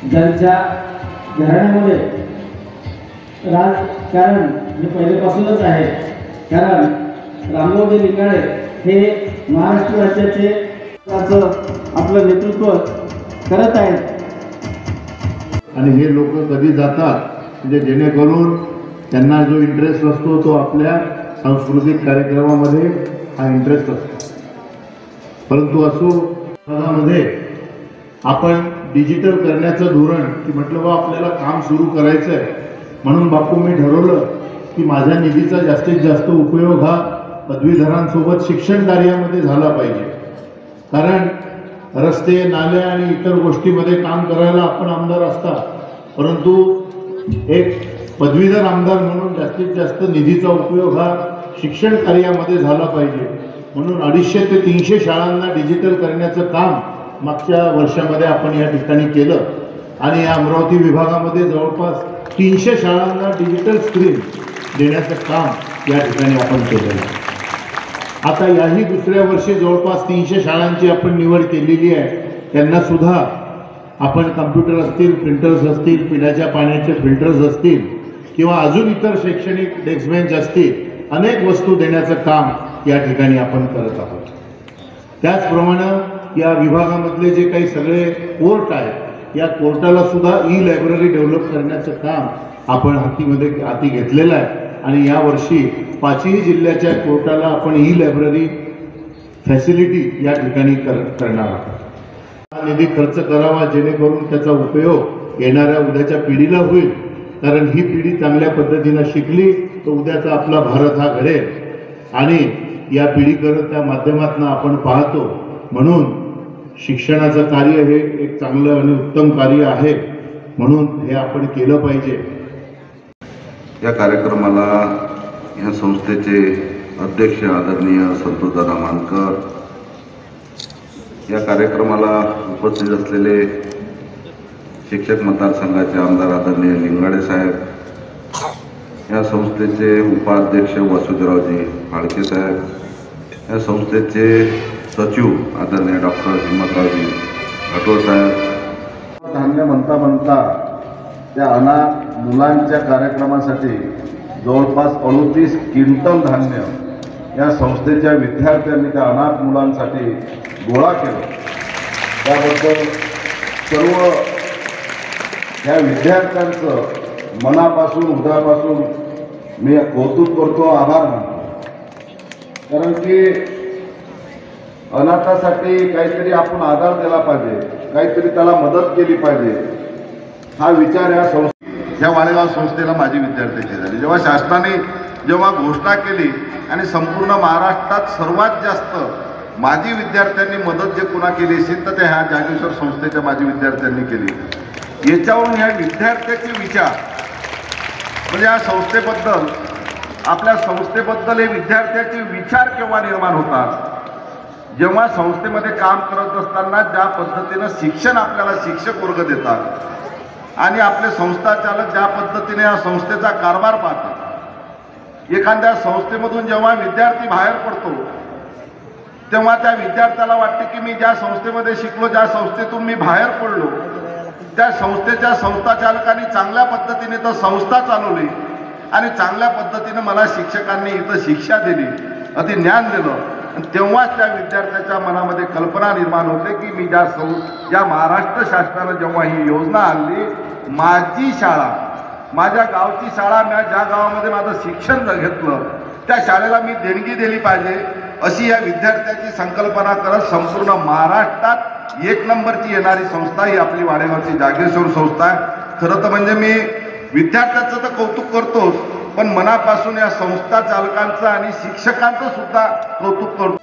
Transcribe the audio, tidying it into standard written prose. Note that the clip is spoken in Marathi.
ज्यांच्या घराण्यामध्ये राजकारण हे पहिल्यापासूनच आहे, कारण रामभाऊजी लिंगाळे हे महाराष्ट्र राज्याचे आपलं नेतृत्व करत आहेत। आणि हे लोक कधी जातात म्हणजे जेणेकरून त्यांना जो इंटरेस्ट असतो तो आपल्या सांस्कृतिक कार्यक्रमामध्ये हा इंटरेस्ट असतो। परंतु असो मध्ये आपण डिजिटल करण्याचं धोरण की म्हटलं बा आपल्याला काम सुरू करायचं आहे, म्हणून बापू मी ठरवलं की माझ्या निधीचा जास्तीत जास्त उपयोग हा पदवीधरांसोबत शिक्षण कार्यामध्ये झाला पाहिजे। कारण रस्ते नाले आणि इतर गोष्टीमध्ये काम करायला आपण आमदार असतात, परंतु एक पदवीधर आमदार म्हणून जास्तीत जास्त निधीचा उपयोग हा शिक्षण कार्यामध्ये झाला पाहिजे। म्हणून 250 ते 300 शाळांना डिजिटल करण्याचं काम मागच्या वर्षामध्ये आपण या ठिकाणी केलं आणि या अमरावती विभागामध्ये जवळपास 300 शाळांना डिजिटल स्क्रीन देण्याचं काम या ठिकाणी आपण केलेलं आहे। आता याही दुसऱ्या वर्षी जवळपास 300 शाळांची आपण निवड केलेली आहे। त्यांना सुद्धा आपण कम्प्युटर असतील, प्रिंटर्स असतील, पिण्याच्या पाण्याचे फिल्टर्स असतील किंवा अजून इतर शैक्षणिक डेस्क बेंच असतील, अनेक वस्तू देण्याचं काम या ठिकाणी आपण करत आहोत। त्याचप्रमाणे या विभागामधले जे काही सगळे कोर्ट आहेत, या कोर्टाला सुद्धा ई लायब्ररी डेव्हलप करण्याचं काम आपण हाती घेतलेलं आहे आणि यावर्षी 5ही जिल्ह्याच्या कोर्टाला आपण ई लायब्ररी फॅसिलिटी या ठिकाणी करणार आहोत। हा निधी खर्च करावा जेणेकरून त्याचा उपयोग येणाऱ्या उद्याच्या पिढीला होईल, कारण ही पिढी चांगल्या पद्धतीनं शिकली तर उद्याचा आपला भारत हा घडेल आणि या पिढीकडे त्या माध्यमातून आपण पाहतो। म्हणून शिक्षणाचं कार्य हे एक चांगलं आणि उत्तम कार्य आहे, म्हणून हे आपण केलं पाहिजे। या कार्यक्रमाला या संस्थेचे अध्यक्ष आदरणीय संतोषदादा मानकर, या कार्यक्रमाला उपस्थित असलेले शिक्षक मतदारसंघाचे आमदार आदरणीय लिंगाळे साहेब, या संस्थेचे उपाध्यक्ष वासुदेवरावजी फाळके साहेब, या संस्थेचे सचिव आदरणीय डॉक्टर हिम्मतरावजी घाटोळ साहेब। धान्य म्हणता त्या अनाथ मुलांच्या कार्यक्रमासाठी जवळपास 38 क्विंटल धान्य या संस्थेच्या विद्यार्थ्यांनी त्या अनाथ मुलांसाठी गोळा केलं। त्याबद्दल सर्व या विद्यार्थ्यांचं मनापासून हृदयापासून मी कौतुक करतो, आभार मानतो। कारण की अनाथासाठी काहीतरी आपण आधार दिला पाहिजे, काहीतरी त्याला मदत केली पाहिजे, हा विचार या वाळेगाव संस्थेला माजी विद्यार्थ्यांची झाली। जेव्हा शासनाने घोषणा केली आणि संपूर्ण महाराष्ट्रात सर्वात जास्त माजी विद्यार्थ्यांनी मदत जे पुन्हा केली असेल तर ते ह्या जागेश्वर संस्थेच्या माजी विद्यार्थ्यांनी केली। याच्यावरून ह्या विद्यार्थ्याचे विचार म्हणजे या संस्थेबद्दल, आपल्या संस्थेबद्दल हे विद्यार्थ्याचे विचार केव्हा निर्माण होतात, जेव्हा संस्थेमध्ये काम करत असताना ज्या पद्धतीनं शिक्षण आपल्याला शिक्षक वर्ग देतात आणि आपले संस्था चालक ज्या पद्धतीने या संस्थेचा कारभार पाहतात, एखाद्या संस्थेमधून जेव्हा विद्यार्थी बाहेर पडतो तेव्हा त्या विद्यार्थ्याला वाटते की मी ज्या संस्थेमध्ये शिकलो, ज्या संस्थेतून मी बाहेर पडलो, त्या संस्थेच्या संस्था चालकांनी चांगल्या पद्धतीने तर संस्था चालवली आणि चांगल्या पद्धतीने मला शिक्षकांनी इथं शिक्षा दिली, अति ज्ञान दिलं, तेव्हाच त्या विद्यार्थ्याच्या मनामध्ये कल्पना निर्माण होते की मी ज्या महाराष्ट्र शासनानं जेव्हा ही योजना आणली, माझी शाळा, माझ्या गावची शाळा, मी ज्या गावामध्ये माझं शिक्षण घेतलं त्या शाळेला मी देणगी दिली पाहिजे, अशी या विद्यार्थ्याची संकल्पना करत संपूर्ण महाराष्ट्रात 1 नंबरची येणारी संस्था ही आपली वाडेगावची जागेश्वर संस्था आहे। खरं तर म्हणजे मी विद्यार्थ्याचं तर कौतुक करतोच, पण मनापासून या संस्था चालकांचं आणि शिक्षकांचं सुद्धा कौतुक करतो।